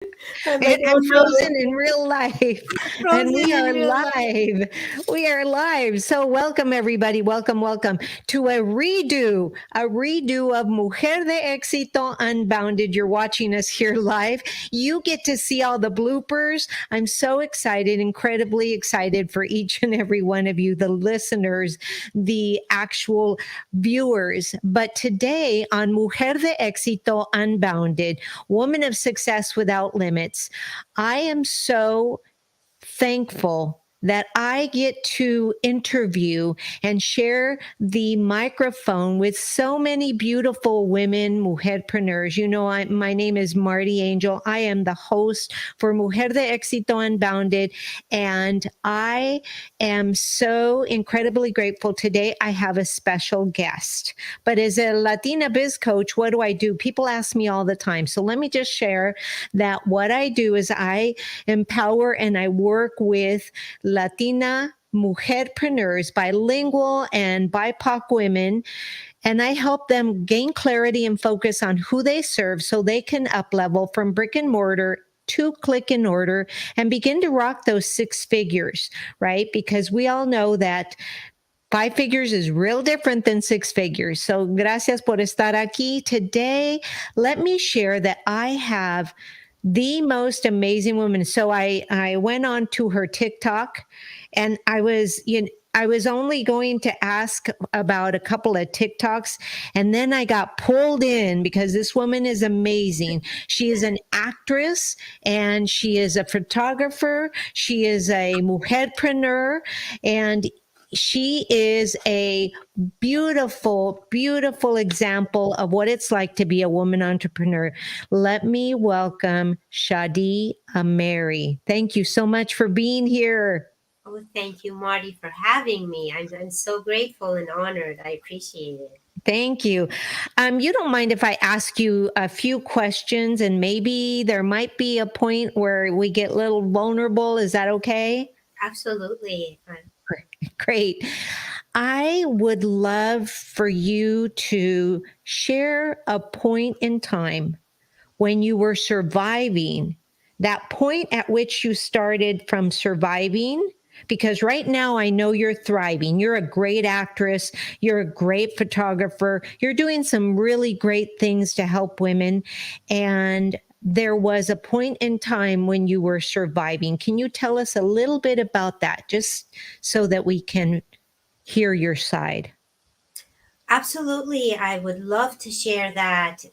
I'm And like, oh I'm no, frozen in real life. And frozen we in are real life. live. We are live. So welcome everybody. Welcome, welcome to a redo of Mujer de Éxito Unbounded. You're watching us here live. You get to see all the bloopers. I'm so excited, incredibly excited for each and every one of you, the listeners, the actual viewers. But today on Mujer de Éxito Unbounded, Woman of Success Without Limits, I am so thankful that I get to interview and share the microphone with so many beautiful women, mujerpreneurs. You know, my name is Marty Angel. I am the host for Mujer de Éxito Unbounded, and I am so incredibly grateful today. I have a special guest. But as a Latina biz coach, what do? People ask me all the time. So let me just share that what I do is I empower and I work with Latina mujerpreneurs, bilingual and BIPOC women, and I help them gain clarity and focus on who they serve so they can up level from brick and mortar to click and order and begin to rock those six figures, right? Because we all know that five figures is real different than six figures. So gracias por estar aquí today. Let me share that I have the most amazing woman. So I went on to her TikTok, and I was only going to ask about a couple of TikToks, and then I got pulled in because this woman is amazing. She is an actress and she is a photographer. She is a mujerpreneur, and she is a beautiful, beautiful example of what it's like to be a woman entrepreneur. Let me welcome Shadi Ameri. Thank you so much for being here. Oh, thank you, Marty, for having me. I'm so grateful and honored. I appreciate it. Thank you. You don't mind if I ask you a few questions, and maybe there might be a point where we get a little vulnerable. Is that okay? Absolutely. Great. I would love for you to share a point in time when you were surviving, that point at which you started from surviving. Because right now I know you're thriving. You're a great actress. You're a great photographer. You're doing some really great things to help women. And there was a point in time when you were surviving. Can you tell us a little bit about that, just so that we can hear your side? Absolutely. I would love to share that.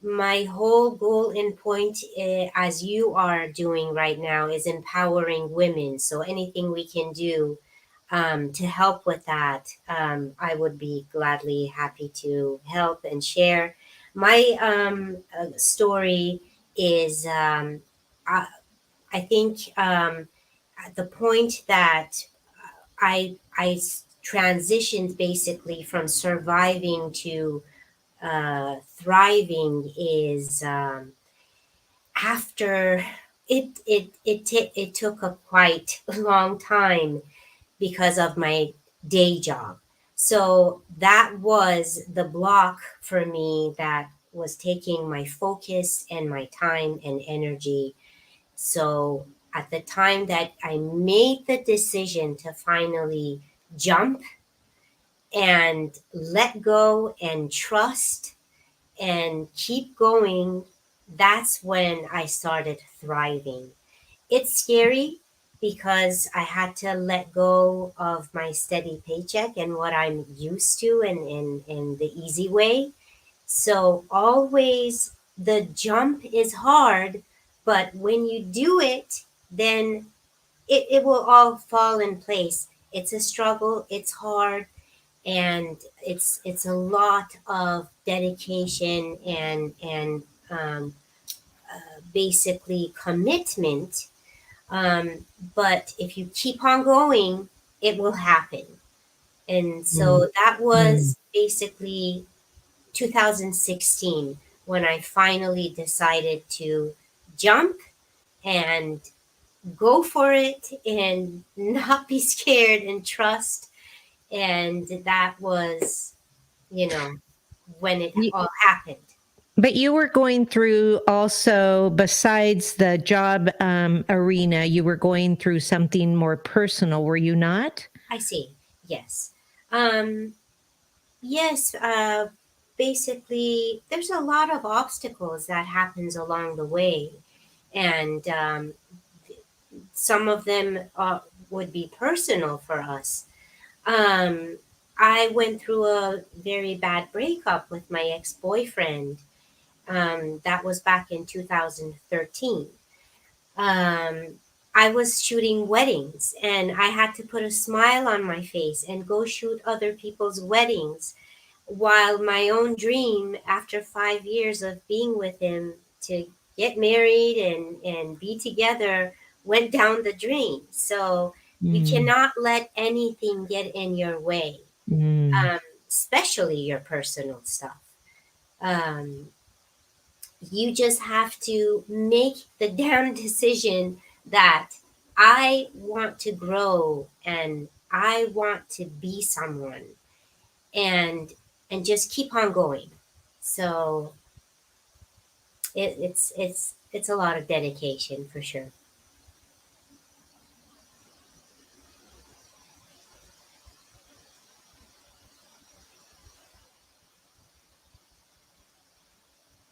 My whole goal and point, as you are doing right now, is empowering women. So anything we can do to help with that, I would be gladly happy to help and share. My story is, I, I think, at the point that I transitioned basically from surviving to thriving is after it took a quite long time because of my day job. So that was the block for me that was taking my focus and my time and energy. So at the time that I made the decision to finally jump and let go and trust and keep going, that's when I started thriving. It's scary because I had to let go of my steady paycheck and what I'm used to and the easy way. So always the jump is hard, but when you do it, then it will all fall in place. It's a struggle, it's hard, and it's a lot of dedication and basically commitment. But if you keep on going, it will happen. And Mm. so that was basically 2016 when I finally decided to jump and go for it and not be scared and trust. And that was, you know, when it Mm. all happened. But you were going through also, besides the job arena, you were going through something more personal, were you not? I see. Yes. Um, yes. Basically, there's a lot of obstacles that happens along the way, and some of them would be personal for us. Um, I went through a very bad breakup with my ex-boyfriend. That was back in 2013. um, I was shooting weddings and I had to put a smile on my face and go shoot other people's weddings while my own dream, after 5 years of being with him to get married and be together, went down the drain. So you Mm, cannot let anything get in your way, mm, um, especially your personal stuff. Um, you just have to make the damn decision that I want to grow and I want to be someone, and just keep on going. So it's a lot of dedication for sure.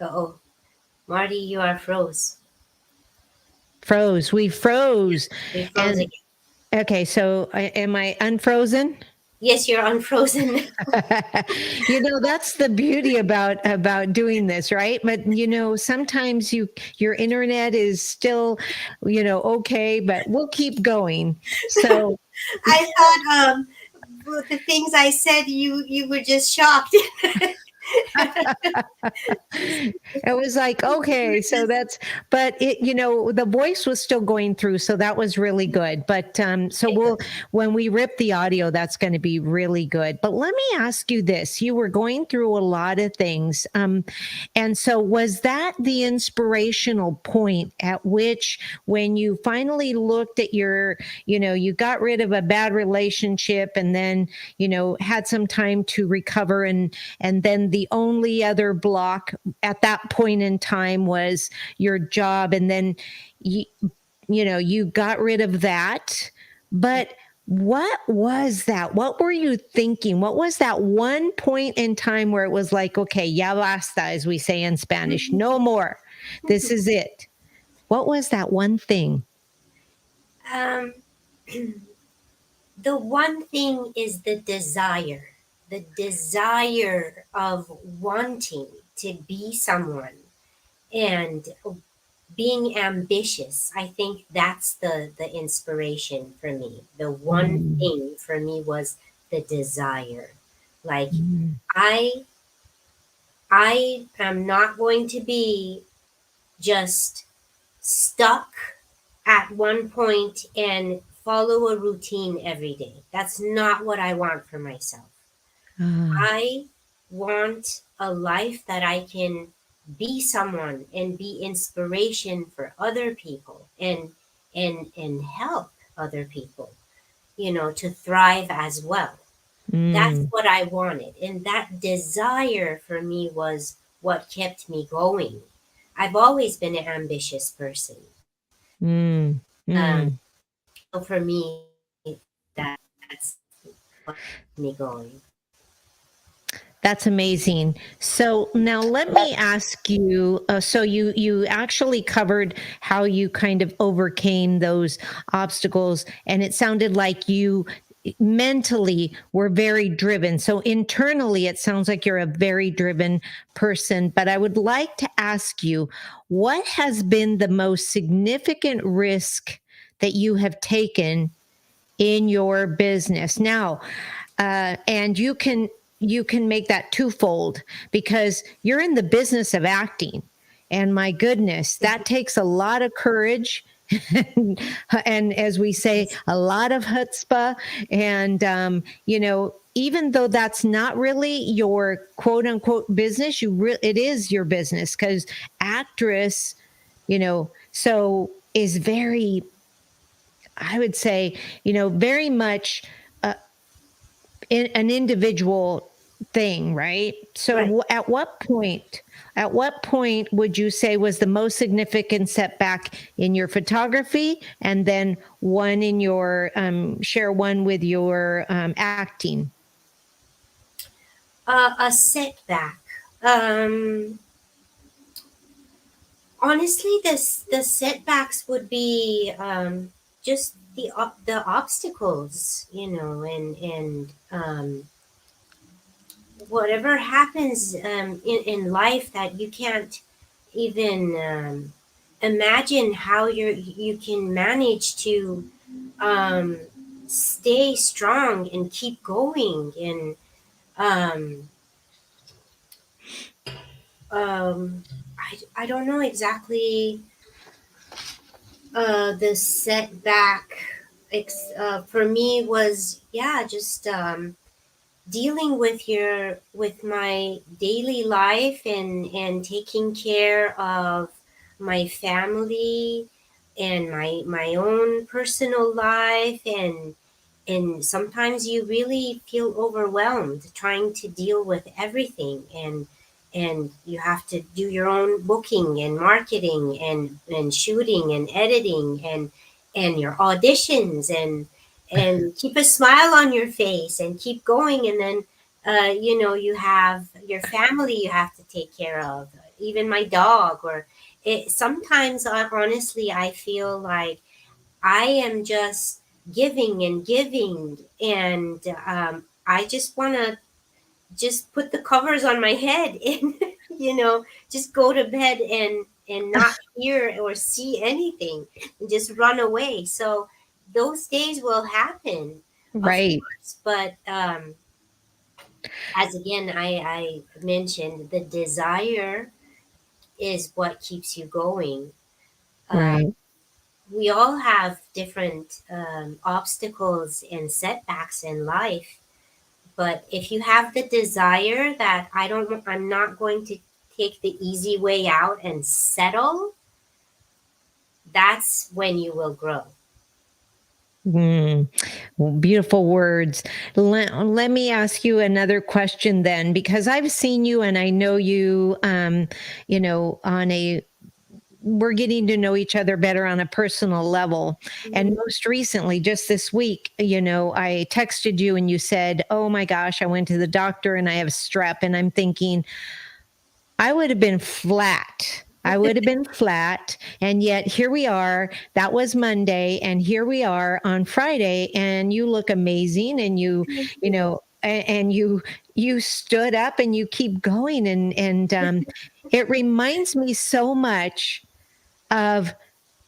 Oh, Marty, you are froze. froze. We froze. We froze And again. okay, so am I unfrozen? Yes, you're unfrozen. That's the beauty about doing this, right? But sometimes your internet is still, okay, but we'll keep going. So I thought with the things I said, you were just shocked. it was like, You okay, were so just but the voice was still going through, so that was really good. But so okay. Good. when we rip the audio, that's going to be really good. But let me ask you this: you were going through a lot of things, and so was that the inspirational point at which, when you finally looked at you got rid of a bad relationship, and then had some time to recover, and then the only other block at that point in time was your job, and then you you got rid of that. But what was that? What were you thinking? What was that one point in time where it was like, okay, ya basta, as we say in Spanish, no more, this is it? What was that one thing? Um, the one thing is the desire of wanting to be someone and being ambitious. I think that's the inspiration for me. The one Mm, thing for me was the desire. Like mm, I I am not going to be just stuck at one point and follow a routine every day. That's not what I want for myself. ah, I want a life that I can be someone and be inspiration for other people and help other people, to thrive as well. That's mm, what I wanted. And that desire for me was what kept me going. I've always been an ambitious person. mm, Um, mm. so for me, that's what kept me going. That's amazing. So now let me ask you. So you actually covered how you kind of overcame those obstacles, and it sounded like you mentally were very driven. So internally, it sounds like you're a very driven person. But I would like to ask you, what has been the most significant risk that you have taken in your business now? And you can make that twofold, because you're in the business of acting, and my goodness, that takes a lot of courage. And as we say, Yes. a lot of chutzpah. And even though that's not really your quote unquote business, it is your business, because actress, so is very, I would say, very much uh, an individual. thing, right? So Right. at what point would you say was the most significant setback in your photography, and then one in your share one with your acting? A setback. Um, Honestly, the setbacks would be just the obstacles, and whatever happens in life that you can't even imagine how you can manage to um, stay strong and keep going and um, um, I don't know exactly the setback for me was, yeah, just dealing with my daily life and taking care of my family and my own personal life, and sometimes you really feel overwhelmed trying to deal with everything, and you have to do your own booking and marketing and shooting and editing and your auditions and keep a smile on your face and keep going, and then you have your family you have to take care of, even my dog, or it sometimes honestly I feel like I am just giving and giving, and I just want to just put the covers on my head and just go to bed and not hear or see anything and just run away. So those days will happen, of Right, course, but as again I mentioned, the desire is what keeps you going. uh, right. we all have different obstacles and setbacks in life, but if you have the desire that I'm not going to take the easy way out and settle, that's when you will grow. Mm, well, beautiful words. Let me ask you another question then, because I've seen you and I know you, on a we're getting to know each other better on a personal level. And Mhm. most recently, just this week, I texted you and you said, "Oh my gosh, I went to the doctor and I have strep." And I'm thinking, I would have been flat. I would have been flat. And yet here we are. That was Monday. And here we are on Friday. And you look amazing. And Thank you you. know, and you stood up and you keep going. And it reminds me so much of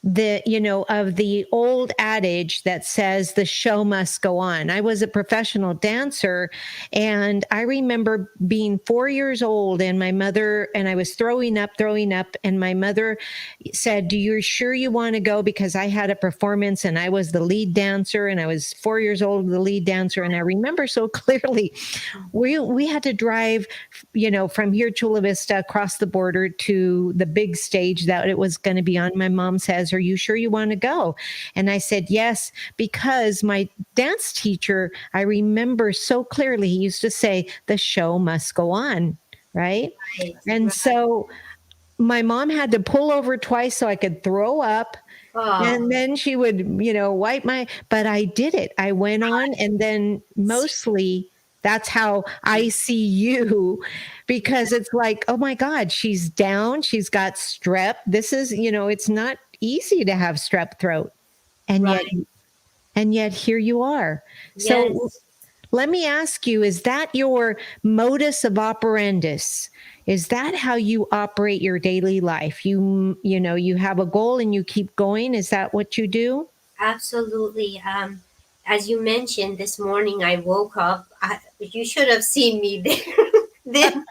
the old adage that says the show must go on. I was a professional dancer, and I remember being 4 years old, and my mother and I was throwing up, and my mother said, "Do you sure you want to go?" Because I had a performance and I was the lead dancer, and I was 4 years old, the lead dancer. And I remember so clearly we had to drive, from here Chula Vista across the border to the big stage that it was going to be on. My mom says, "Are you sure you want to go?" And I said yes, because my dance teacher, I remember so clearly, he used to say the show must go on, right? Right, And right. so my mom had to pull over twice so I could throw up, Oh, and then she would, wipe but I did it. I went on. And then mostly that's how I see you, because it's like, oh my God, she's down. She's got strep. This is, it's not easy to have strep throat. And yet, right. and yet here you are. So Yes, let me ask you, is that your modus of operandus? Is that how you operate your daily life? You have a goal and you keep going. Is that what you do? absolutely. As you mentioned this morning, I woke up. You should have seen me there. Then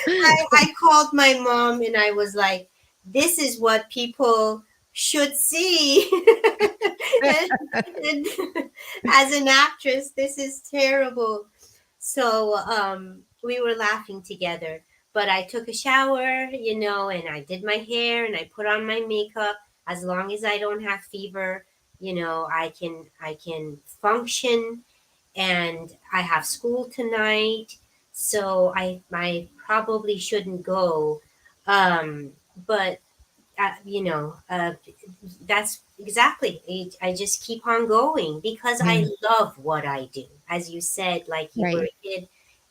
I called my mom and I was like, this is what people should see. and as an actress, this is terrible. So we were laughing together. But I took a shower, and I did my hair and I put on my makeup. As long as I don't have fever, I can function, and I have school tonight, so I probably shouldn't go. But you know, that's exactly. I just keep on going because I Yeah. love what I do. As you said, like you were Right. a kid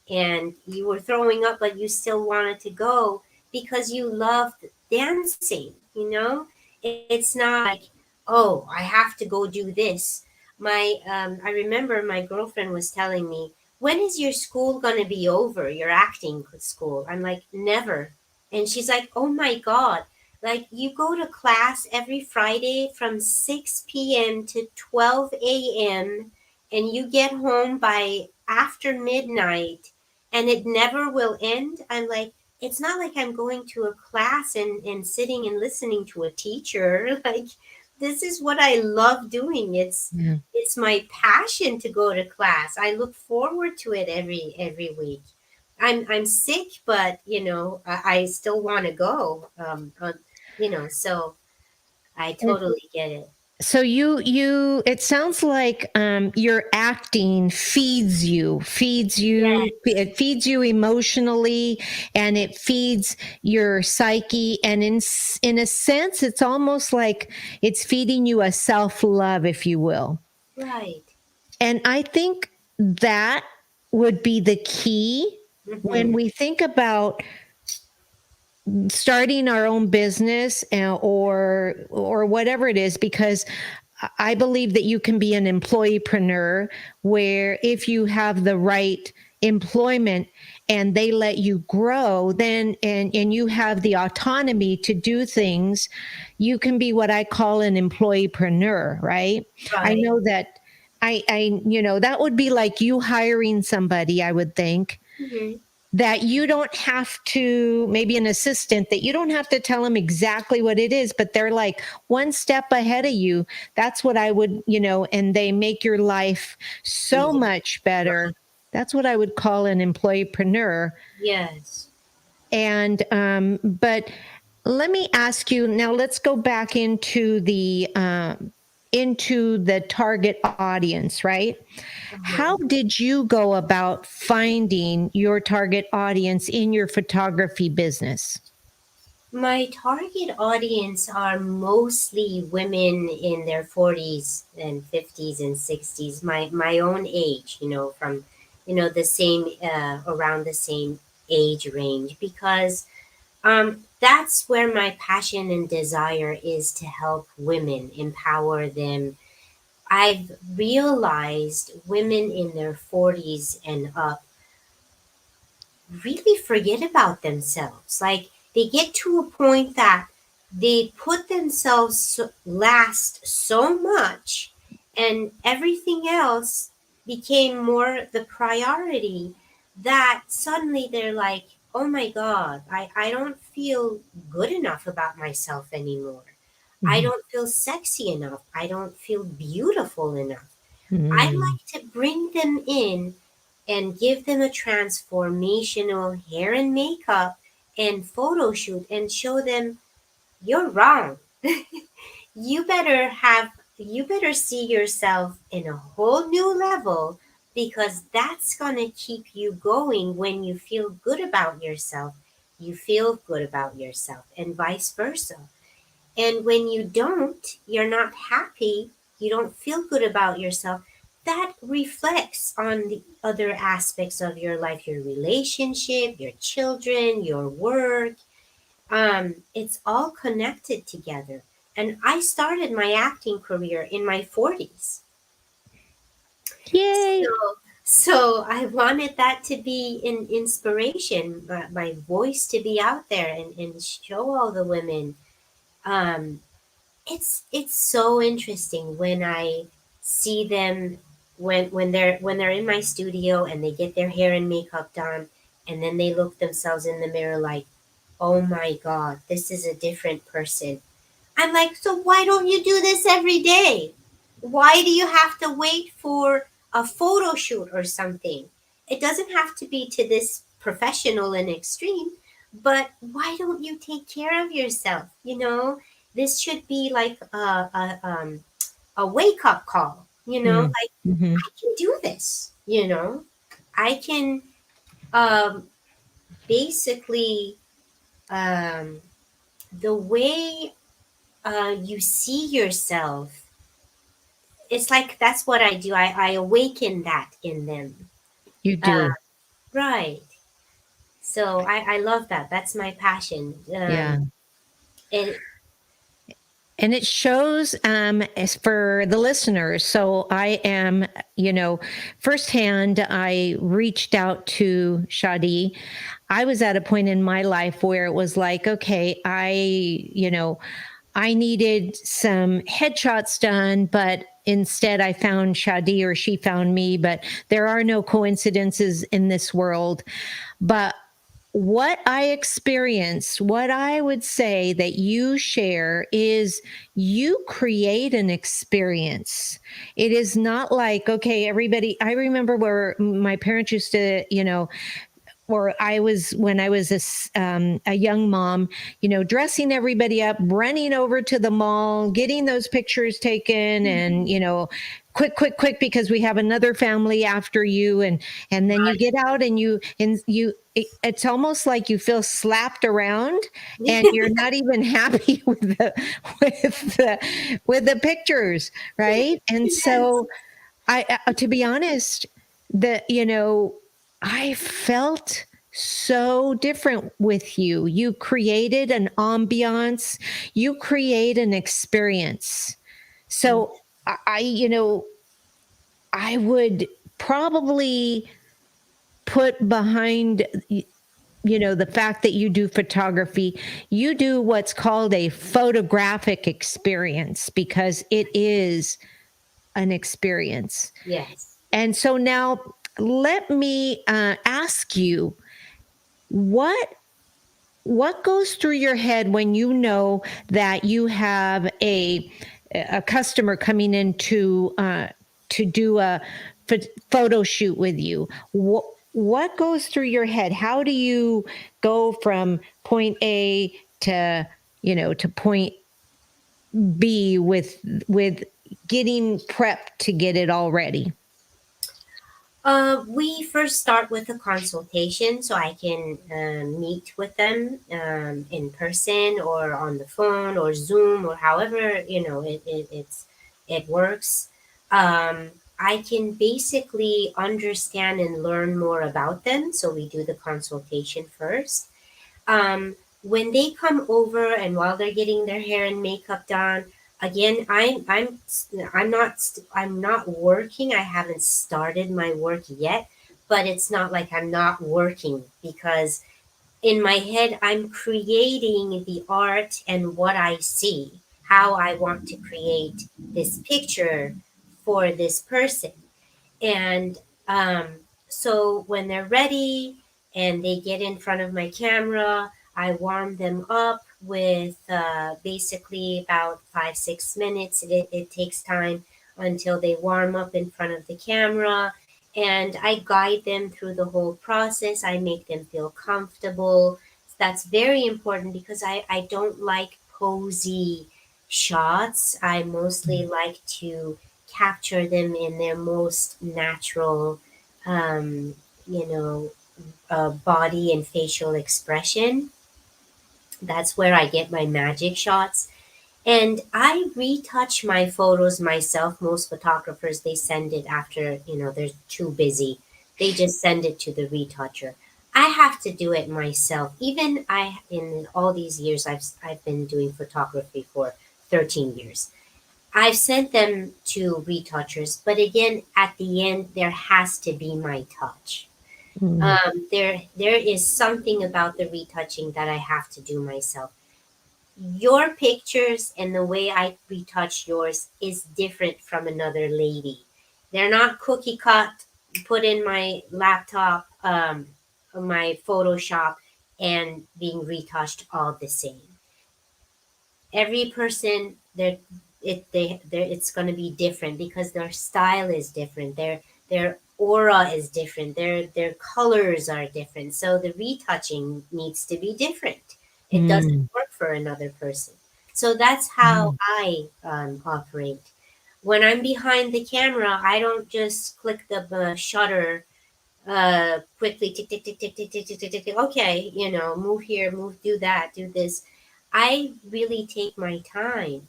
and you were throwing up, but you still wanted to go because you loved dancing. You know, it's not like, oh, I have to go do this. I remember my girlfriend was telling me, when is your school gonna be over? Your acting school? I'm like, never. And she's like, oh my god, like you go to class every Friday from 6 p.m. to 12 a.m. and you get home by after midnight and it never will end. I'm like, it's not like I'm going to a class and sitting and listening to a teacher. Like this is what I love doing. Yeah. It's my passion to go to class. I look forward to it every week. I'm sick, but I still want to go. So I totally get it. So you it sounds like your acting Yes, it feeds you emotionally, and it feeds your psyche, and in a sense it's almost like it's feeding you a self-love, if you will. right. And I think that would be the key when Mm-hmm. we think about starting our own business, or whatever it is, because I believe that you can be an employeepreneur, where if you have the right employment and they let you grow, then and you have the autonomy to do things, you can be what I call an employeepreneur, right? I Right. know that that would be like you hiring somebody, I would think, Mm-hmm. that you don't have to, maybe an assistant, that you don't have to tell them exactly what it is, but they're like one step ahead of you. That's what I would, and they make your life so Easy. much Right. better. That's what I would call an employeepreneur. Yes. And but let me ask you now, let's go back into the target audience, right? How Uh-huh. did you go about finding your target audience in your photography business? My target audience are mostly women in their 40s and 50s and 60s, my own age, from the same around the same age range, because that's where my passion and desire is, to help women, empower them. I've realized women in their 40s and up really forget about themselves. Like they get to a point that they put themselves last so much, and everything else became more the priority, that suddenly they're like, oh my God, I don't feel good enough about myself anymore. I Mhm. don't feel sexy enough. I don't feel beautiful enough. I Mm. like to bring them in and give them a transformational hair and makeup and photo shoot and show them, you're wrong. You better see yourself in a whole new level, because that's going to keep you going. When you feel good about yourself, you feel good about yourself, and vice versa. And when you don't, you're not happy, you don't feel good about yourself, that reflects on the other aspects of your life, your relationship, your children, your work. It's all connected together. And I started my acting career in my 40s. Yay. So I wanted that to be an inspiration, my voice to be out there and show all the women. Um, it's so interesting when I see them, when they're in my studio and they get their hair and makeup done, and then they look themselves in the mirror like, oh my God, this is a different person. I'm like, so why don't you do this every day? Why do you have to wait for a photo shoot or something? It doesn't have to be to this professional and extreme, but why don't you take care of yourself? This should be like a wake up call. You know, Mm. like Hmm. I can do this. You know, I can um, basically um, the way you see yourself. It's like that's what I do. I awaken that in them. You Uh, do. right. So I love that. That's my passion. Yeah. It And it shows as for the listeners. So I am, firsthand, I reached out to Shadi. I was at a point in my life where it was like, okay, I needed some headshots done, but instead I found Shadi or she found me. But there are no coincidences in this world. But what I experienced, what I would say that you share is you create an experience. It is not like, okay, everybody, I remember where my parents used to, or I was when I was a young mom, dressing everybody up, running over to the mall, getting those pictures taken, and quick, quick, quick, because we have another family after you, and then you get out it's almost like you feel slapped around, and you're not even happy with the pictures, right? And yes. so to be honest, the I felt so different with you. You created an ambiance, you create an experience. So I would probably put behind the fact that you do photography, you do what's called a photographic experience because it is an experience. Yes. And so now let me ask you what what goes through your head when you know that you have a customer coming in to do a photo shoot with you. What goes through your head? How do you go from point A to to point B with getting prepped to get it all ready? We first start with a consultation so I can meet with them in person or on the phone or Zoom or however it works. I can basically understand and learn more about them. So we do the consultation first. When they come over and while they're getting their hair and makeup done, again, I'm not working. I haven't started my work yet, but it's not like I'm not working because in my head I'm creating the art and what I see, how I want to create this picture for this person. And so when they're ready and they get in front of my camera, I warm them up with basically about 5, 6 minutes. It takes time until they warm up in front of the camera. And I guide them through the whole process. I make them feel comfortable. That's very important because I don't like posy shots. I mostly like to capture them in their most natural, um, you know, body and facial expression. That's where I get my magic shots. And I retouch my photos myself. Most photographers, they send it after, they're too busy. They just send it to the retoucher. I have to do it myself. Even in all these years, I've been doing photography for 13 years. I've sent them to retouchers, but again, at the end, there has to be my touch. Mm. There is something about the retouching that I have to do myself. Your pictures and the way I retouch yours is different from another lady. They're not cookie cut, put in my laptop, my Photoshop, and being retouched all the same. Every person it's going to be different because their style is different, their aura is different, their colors are different, so the retouching needs to be different. It doesn't Mm. work for another person. So that's how Mm. I operate. when I'm behind the camera, I don't just click the shutter quickly, tick, tick, tick, tick, tick, tick, tick, tick, tick, tick. Okay, move here, move, do that, do this. I really take my time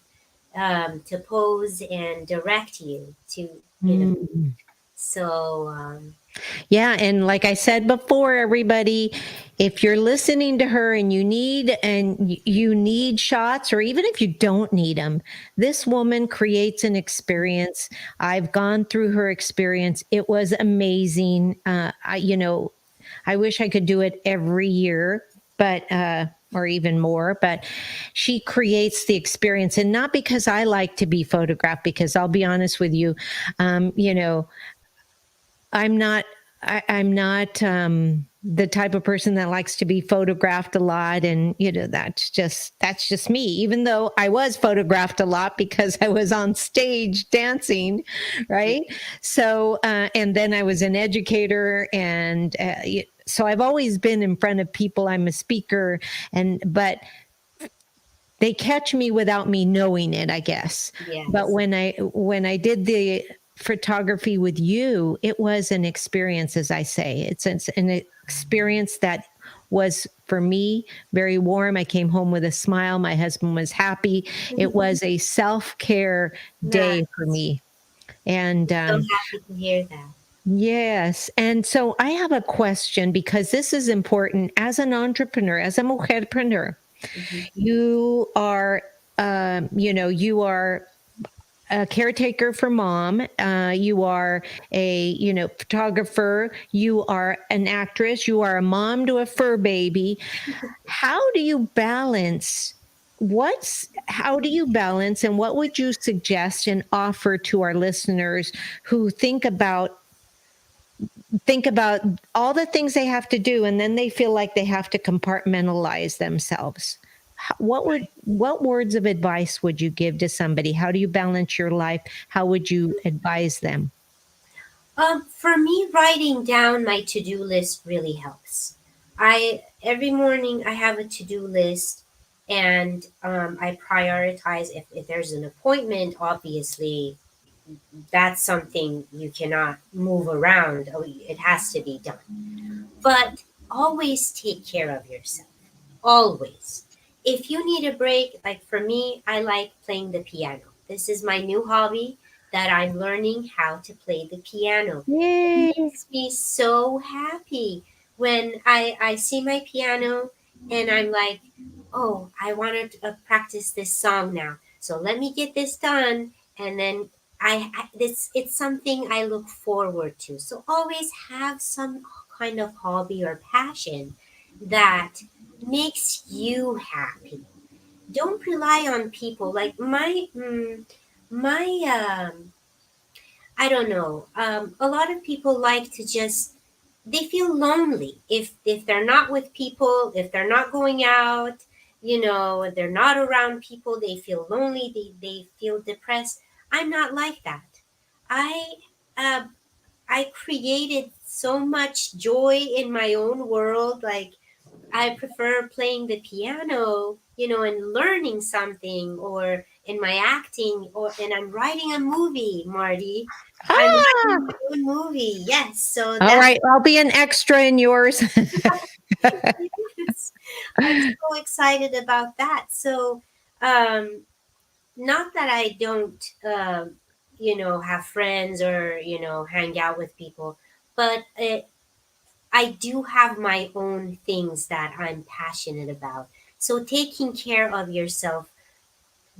to pose and direct you to, Mm. so Yeah, and like I said before, everybody, if you're listening to her and you need shots, or even if you don't need them, this woman creates an experience. I've gone through her experience. It was amazing. I wish I could do it every year, but or even more, but she creates the experience. And not because I like to be photographed, because I'll be honest with you, you know, I'm not. I'm not the type of person that likes to be photographed a lot, and that's just me. Even though I was photographed a lot because I was on stage dancing, right? So, and then I was an educator, and so I've always been in front of people. I'm a speaker, but they catch me without me knowing it, I guess. But yes. when I did the photography with you, it was an experience, as I say. It's an experience that was, for me, very warm. I came home with a smile. My husband was happy. It was a self-care day for Nice. me. And So happy to hear that. yes. And so I have a question, because this is important as an entrepreneur, as a mujerpreneur. Hmm. You are a caretaker for mom. You are a photographer. You are an actress. You are a mom to a fur baby. How do you balance? How do you balance, and what would you suggest and offer to our listeners who think about all the things they have to do, and then they feel like they have to compartmentalize themselves? What words of advice would you give to somebody? How do you balance your life? How would you advise them? For me, writing down my to-do list really helps. I Every morning I have a to-do list, and I prioritize. If there's an appointment, obviously that's something you cannot move around. Oh, it has to be done. But always take care of yourself. Always. If you need a break, like for me, I like playing the piano. This is my new hobby, that I'm learning how to play the piano. It Yay. makes me so happy when I see my piano and I'm like, oh, I want to practice this song now. So let me get this done. And then it's something I look forward to. So always have some kind of hobby or passion that makes you happy. Don't rely on people. Like my I don't know. A lot of people like to just, they feel lonely if they're not with people, if they're not going out, they're not around people, they feel lonely, they feel depressed. I'm not like that. I uh, I created so much joy in my own world. Like, I prefer playing the piano, and learning something, or in my acting, and I'm writing a movie, Marty. I'm Ah, writing my own movie. Yes, so all right. I'll be an extra in yours. I'm so excited about that. So, um, not that I don't, have friends, or hang out with people, but I do have my own things that I'm passionate about. So taking care of yourself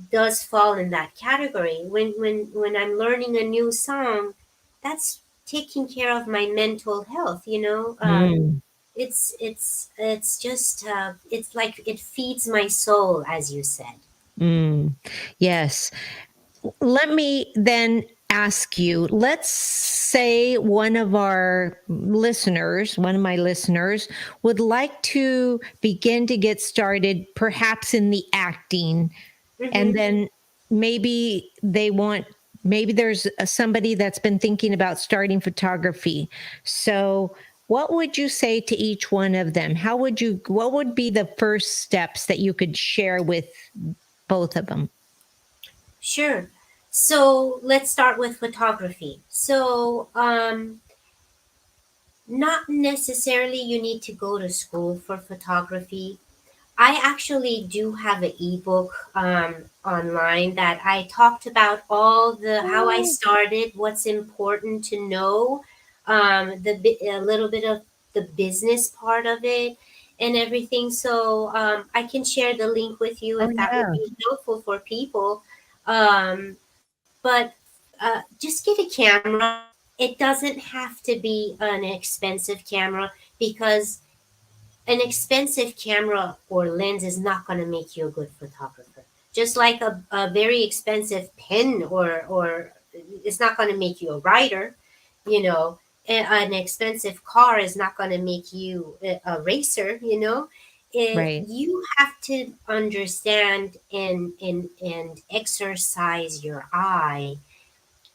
does fall in that category. When I'm learning a new song, that's taking care of my mental health. Mm, It's just it's like it feeds my soul, as you said. mm. Yes. Let me then ask you, let's say one of my listeners would like to begin to get started, perhaps in the acting, and Hmm. then maybe maybe there's somebody that's been thinking about starting photography. So what would you say to each one of them? What would be the first steps that you could share with both of them? Sure. So let's start with photography. So not necessarily you need to go to school for photography. I actually do have an ebook online that I talked about all the how I Oh, started, what's important to know, a little bit of the business part of it, and everything. So I can share the link with you oh if that would yeah. be helpful for people. But just get a camera. It doesn't have to be an expensive camera because an expensive camera or lens is not going to make you a good photographer. Just like a very expensive pen or it's not going to make you a writer, you know. An expensive car is not going to make you a racer, you know. Right. You have to understand and exercise your eye,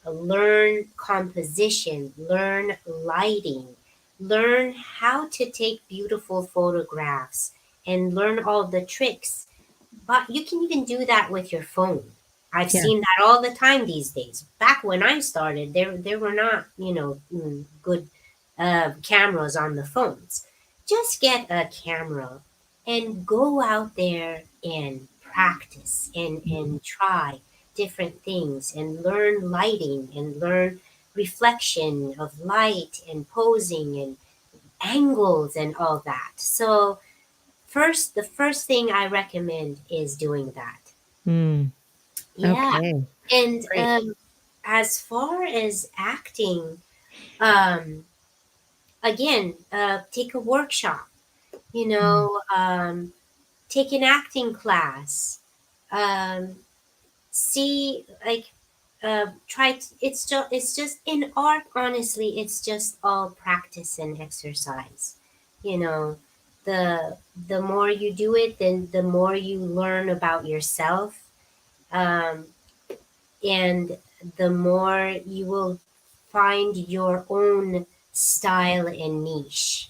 learn composition, learn lighting, learn how to take beautiful photographs, and learn all the tricks. But you can even do that with your phone. I've Yeah. seen that all the time these days. Back when I started, there were not, good cameras on the phones. Just get a camera and go out there and practice and try different things and learn lighting and learn reflection of light and posing and angles and all that. So the first thing I recommend is doing that. Mm, Yeah. okay. And Great. as far as acting, um, again, take a workshop, Mm, take an acting class, um, see, like, it's just in art, honestly, it's just all practice and exercise. You know, the more you do it, then the more you learn about yourself. Um, and the more you will find your own style and niche.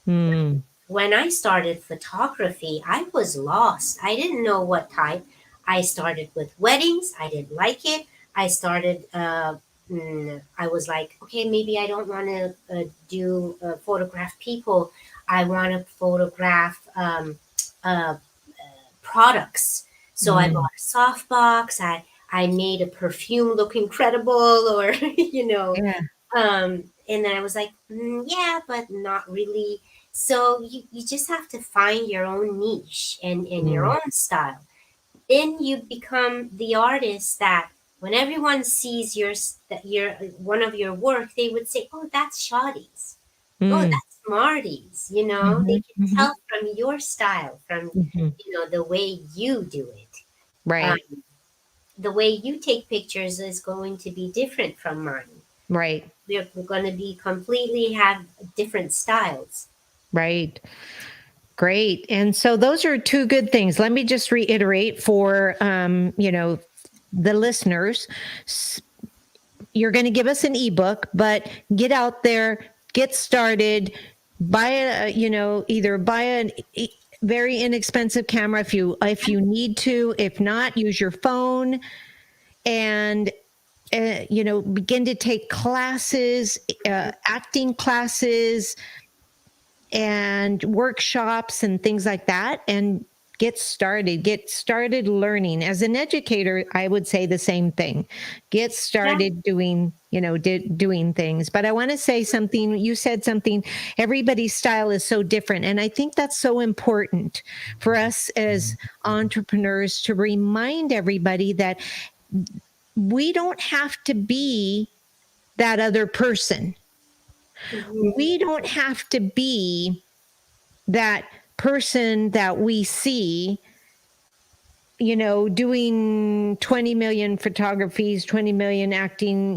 mm, When I started photography, I was lost. I didn't know what type. I started with weddings. I didn't like it. I started, I was like, okay, maybe I don't want to do photograph people. I want to photograph products. So I mm. bought a softbox. I made a perfume look incredible, or Yeah. and then I was like, yeah, but not really. So you just have to find your own niche and your Mm, own style. Then you become the artist that when everyone sees your one of your work, they would say, "Oh, that's Shadi's. Oh, mm, that's Marty's." You know, they mhm, can mhm, tell from your style, from mhm. the way you do it. Right. Um, the way you take pictures is going to be different from mine. Right. We're going to be completely have different styles. Right. Great. And so those are two good things. Let me just reiterate for the listeners. S- You're going to give us an ebook, but get out there, get started, buy either buy a very inexpensive camera if you need to. If not, use your phone and begin to take classes, acting classes, and workshops and things like that, and get started learning. As an educator, I would say the same thing. Get Yeah. started doing things. But I want to say something. You said something. Everybody's style is so different, and I think that's so important for us as entrepreneurs to remind everybody that we don't have to be that other person. Hmm. We don't have to be that person that we see, doing 20 million photographies, 20 million acting,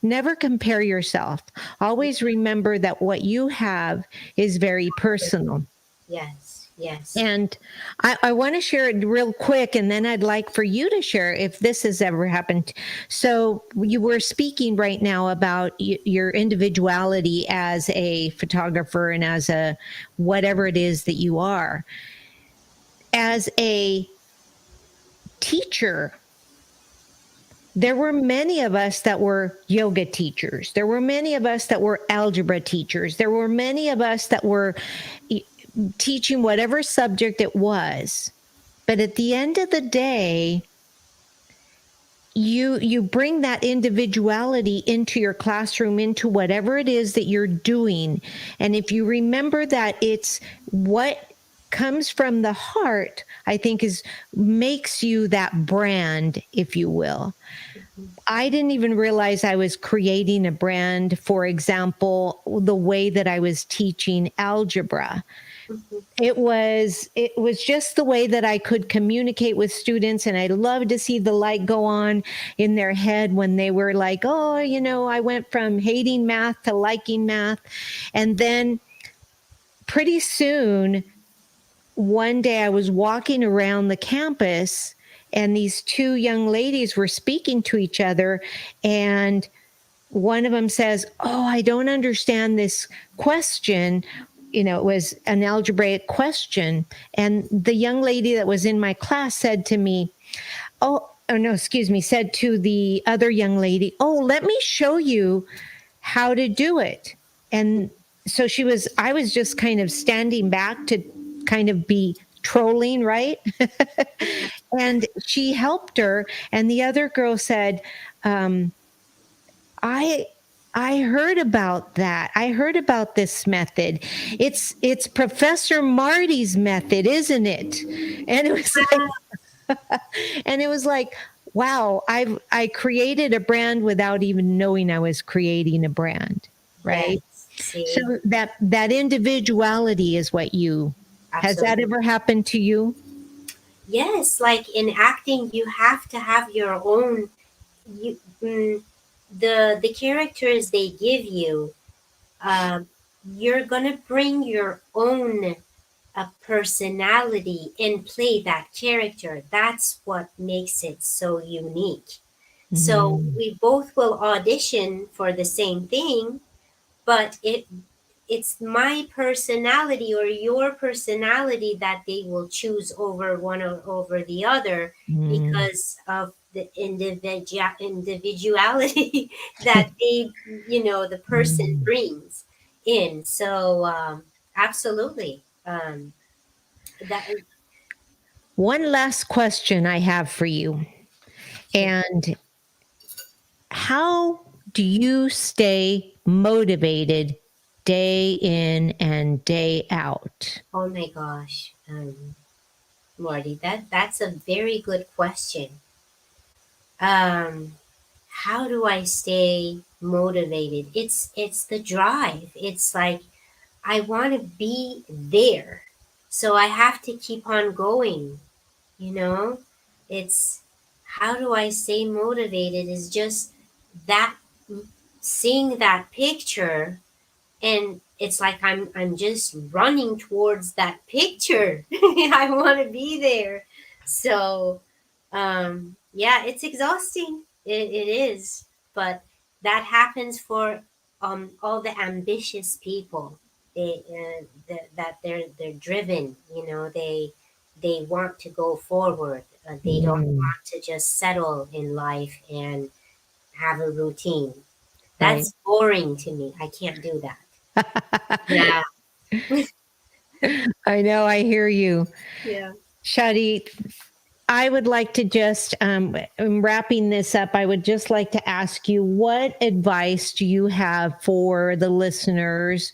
never compare yourself. Always remember that what you have is very personal. Yes. Yes. And I want to share it real quick, and then I'd like for you to share if this has ever happened. So, you were speaking right now about your individuality as a photographer and as a whatever it is that you are. As a teacher, there were many of us that were yoga teachers. There were many of us that were algebra teachers. There were many of us that were teaching whatever subject it was. But at the end of the day, you bring that individuality into your classroom, into whatever it is that you're doing. And if you remember that it's what comes from the heart, I think is makes you that brand, if you will. Mhm. I didn't even realize I was creating a brand. For example, the way that I was teaching algebra, Mhm. it was just the way that I could communicate with students, and I loved to see the light go on in their head when they were like, oh, I went from hating math to liking math. And then pretty soon, one day I was walking around the campus, and these two young ladies were speaking to each other, and one of them says, oh, I don't understand this question. It was an algebraic question. And the young lady that was in my class said to me, oh no, excuse me, said to the other young lady, oh, let me show you how to do it. And so I was just kind of standing back to kind of be trolling, right? And she helped her. And the other girl said, um, I I heard about that. I heard about this method. It's Professor Marty's method, isn't it? And it was and it was like, wow, I created a brand without even knowing I was creating a brand, right? Yes. So See, that individuality is what you has that absolutely. ever happened to you? Yes, like in acting, you have to have your own. You the characters they give you. You're gonna bring your own personality and play that character. That's what makes it so unique. So Mm, we both will audition for the same thing, but it's my personality or your personality that they will choose over one or over the other mm, because of the individuality that the person mm. brings in. So absolutely, that One last question I have for you. sure. And how do you stay motivated day in and day out? Oh my gosh, Marty, that's a very good question. Um, how do I stay motivated? It's the drive. It's like I want to be there. So I have to keep on going, you know? It's how do I stay motivated is just that seeing that picture and it's like I'm just running towards that picture. I want to be there. So yeah, it's exhausting. It is, but that happens for all the ambitious people. That they're driven. They want to go forward. They don't Mm, want to just settle in life and have a routine. right. That's boring to me. I can't do that. Yeah. I know, I hear you. Yeah. Shadi, I would like to just, wrapping this up, I would just like to ask you, what advice do you have for the listeners?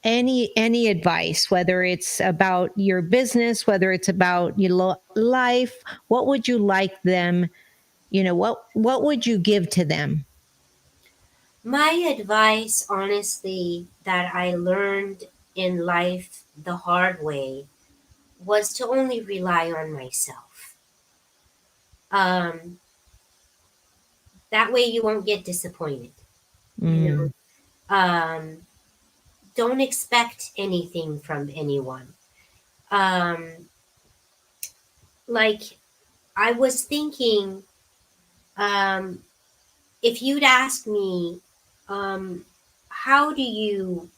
Any advice, whether it's about your business, whether it's about your life, what would you like them, what would you give to them? My advice, honestly, that I learned in life the hard way was to only rely on myself. Um, that way you won't get disappointed. You Mm, know, don't expect anything from anyone. Um, like I was thinking, um, if you'd ask me, um, how do you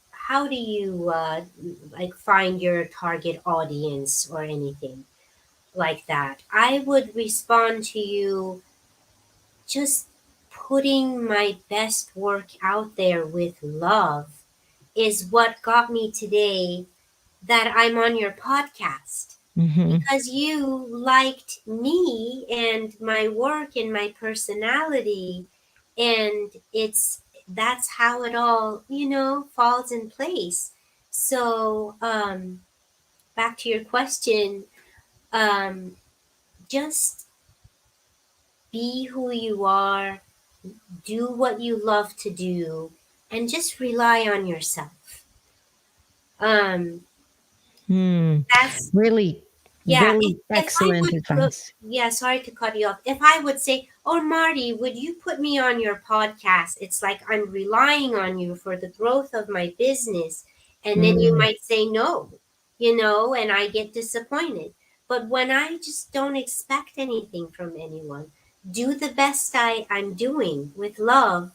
like find your target audience or anything like that, I would respond to you just putting my best work out there with love is what got me today that I'm on your podcast, Hmm. because you liked me and my work and my personality, and it's that's how it all, falls in place. So back to your question, um just be who you are, do what you love to do, and just rely on yourself. um Mm. that's Really, Yeah, really if I excellent would, advice. yeah, sorry to cut you off. If I would say, "Oh, Marty, would you put me on your podcast?" It's like I'm relying on you for the growth of my business. And then you Mm. might say no, and I get disappointed. But when I just don't expect anything from anyone, do the best I'm doing with love,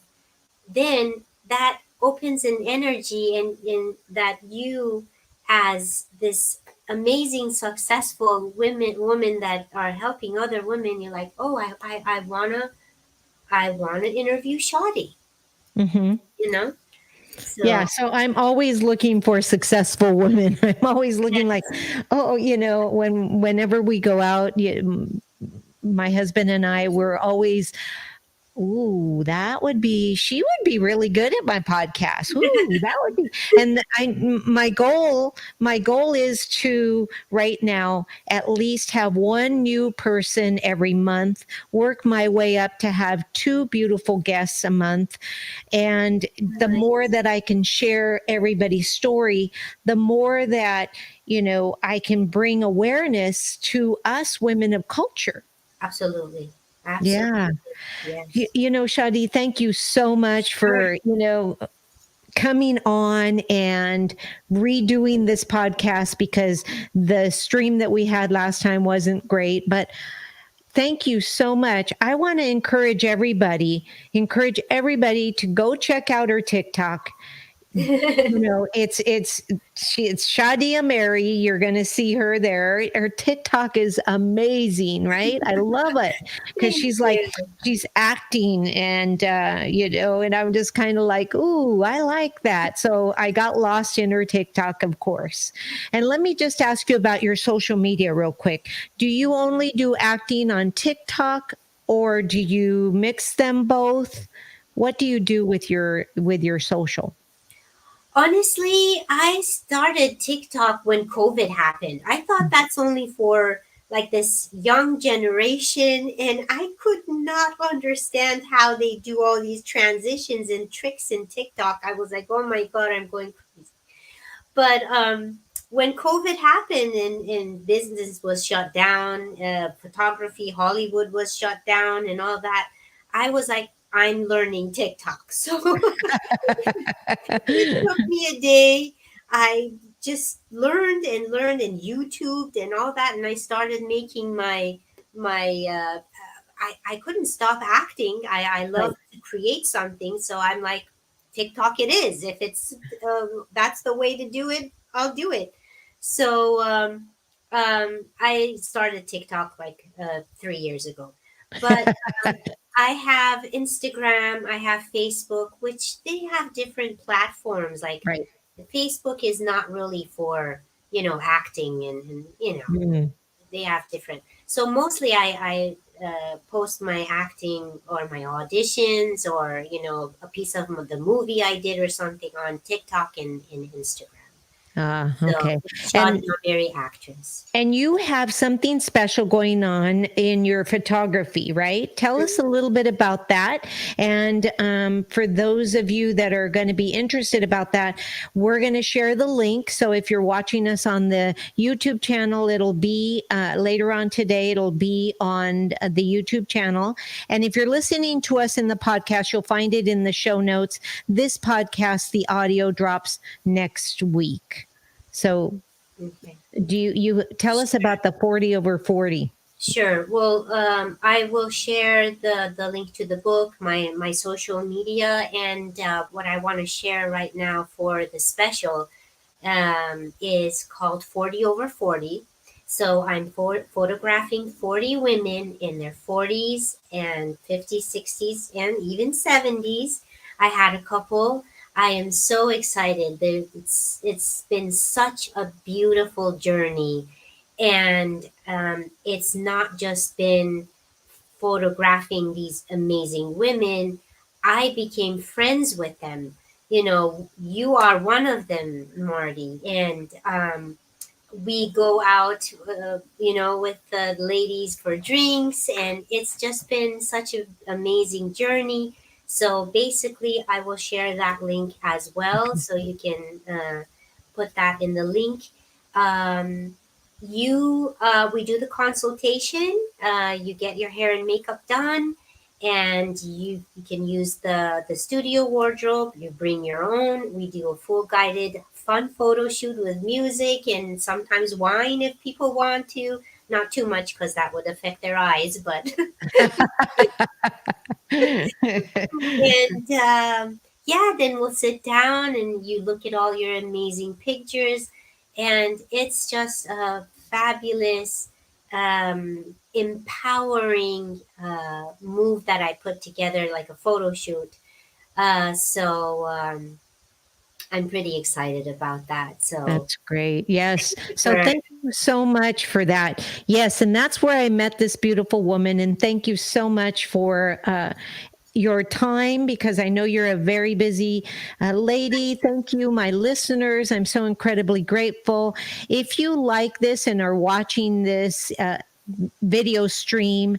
then that opens an energy in that you, as this amazing successful women that are helping other women, you're like, oh, I wanna interview Shadi, Hmm. you know Yeah, so so I'm always looking for successful women. I'm always looking like, yes. oh, whenever we go out, my husband and I were always, ooh, she would be really good at my podcast. Ooh, that would be, and my goal is to right now at least have one new person every month, work my way up to have two beautiful guests a month. And the more Nice. that I can share everybody's story, the more that, I can bring awareness to us women of culture. Absolutely. Yeah. Absolutely. Yes. Shadi, thank you so much Sure. for, coming on and redoing this podcast because the stream that we had last time wasn't great. But thank you so much. I want to encourage everybody to go check out her TikTok. It's Shadi Ameri. You're going to see her there. Her TikTok is amazing, right? I love it because Thank she's like, you. she's acting and, and I'm just kind of like, ooh, I like that. So I got lost in her TikTok, of course. And let me just ask you about your social media real quick. Do you only do acting on TikTok or do you mix them both? What do you do with your social? Honestly, I started TikTok when COVID happened. I thought that's only for like this young generation, and I could not understand how they do all these transitions and tricks in TikTok. I was like, oh my God, I'm going crazy. But when COVID happened and business was shut down, photography, Hollywood was shut down, and all that, I was like, I'm learning TikTok. So it took me a day. I just learned and YouTubed and all that, and I started making my. I couldn't stop acting. I love Right. to create something, so I'm like, TikTok it is. If it's that's the way to do it, I'll do it. So I started TikTok like 3 years ago, but I have Instagram, I have Facebook, which they have different platforms. Like Right. Facebook is not really for, acting and Mm. they have different. So mostly I post my acting or my auditions or, a piece of the movie I did or something on TikTok and in Instagram. Ah, So okay. it's Shadi And Ameri actress. you have something special going on in your photography, right? Tell us a little bit about that. And for those of you that are going to be interested about that, we're going to share the link. So if you're watching us on the YouTube channel, it'll be later on today. It'll be on the YouTube channel. And if you're listening to us in the podcast, you'll find it in the show notes. This podcast, the audio drops next week. So Okay. do you tell us about the 40 over 40? Sure. Well, I will share the link to the book, my social media, and what I want to share right now for the special is called 40 over 40. So I'm photographing 40 women in their 40s and 50s, 60s, and even 70s. I had a couple. I am so excited. It's been such a beautiful journey, and it's not just been photographing these amazing women. I became friends with them. You know, you are one of them, Marty, and we go out, with the ladies for drinks, and it's just been such an amazing journey. So basically, I will share that link as well, so you can put that in the link. Um, we do the consultation. You get your hair and makeup done, and you can use the studio wardrobe. You bring your own. We do a full guided fun photo shoot with music and sometimes wine if people want to. Not too much because that would affect their eyes, but and yeah, then we'll sit down and you look at all your amazing pictures, and it's just a fabulous, empowering move that I put together, like a photo shoot. So I'm pretty excited about that. So That's great. Yes. So for thank you so much for that. Yes. And that's where I met this beautiful woman. And thank you so much for your time, because I know you're a very busy lady. Thank you, my listeners. I'm so incredibly grateful. If you like this and are watching this video stream,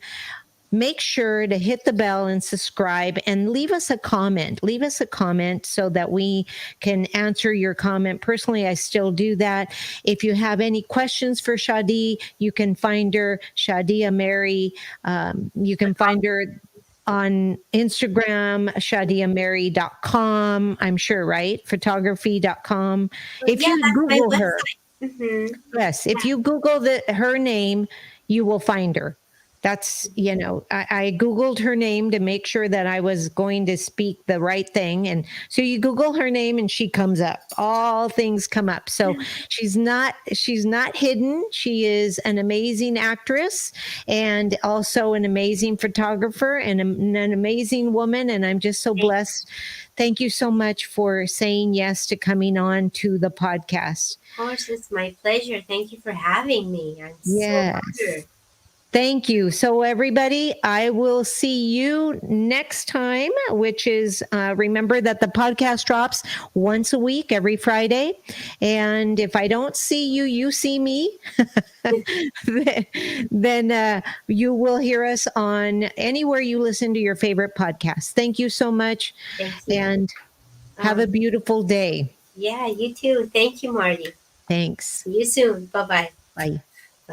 make sure to hit the bell and subscribe and leave us a comment. Leave us a comment so that we can answer your comment. Personally, I still do that. If you have any questions for Shadi, you can find her, Shadi Ameri. You can find her on Instagram, shadiameri.com, I'm sure, right? Photography.com. If yeah, you that's my Google her, website. yes, if you Google her name, you will find her. That's, I Googled her name to make sure that I was going to speak the right thing. And so you Google her name and she comes up. All things come up. So she's not hidden. She is an amazing actress and also an amazing photographer and an amazing woman. And I'm just so blessed. Thank you so much for saying yes to coming on to the podcast. Of course, it's my pleasure. Thank you for having me. I'm so Yes. honored. Thank you. So, everybody, I will see you next time, which is remember that the podcast drops once a week, every Friday. And if I don't see you, you see me, then you will hear us on anywhere you listen to your favorite podcast. Thank you so much Thank you. and have a Um, beautiful day. yeah, you too. Thank you, Marty. Thanks. See you soon. Bye bye. Bye.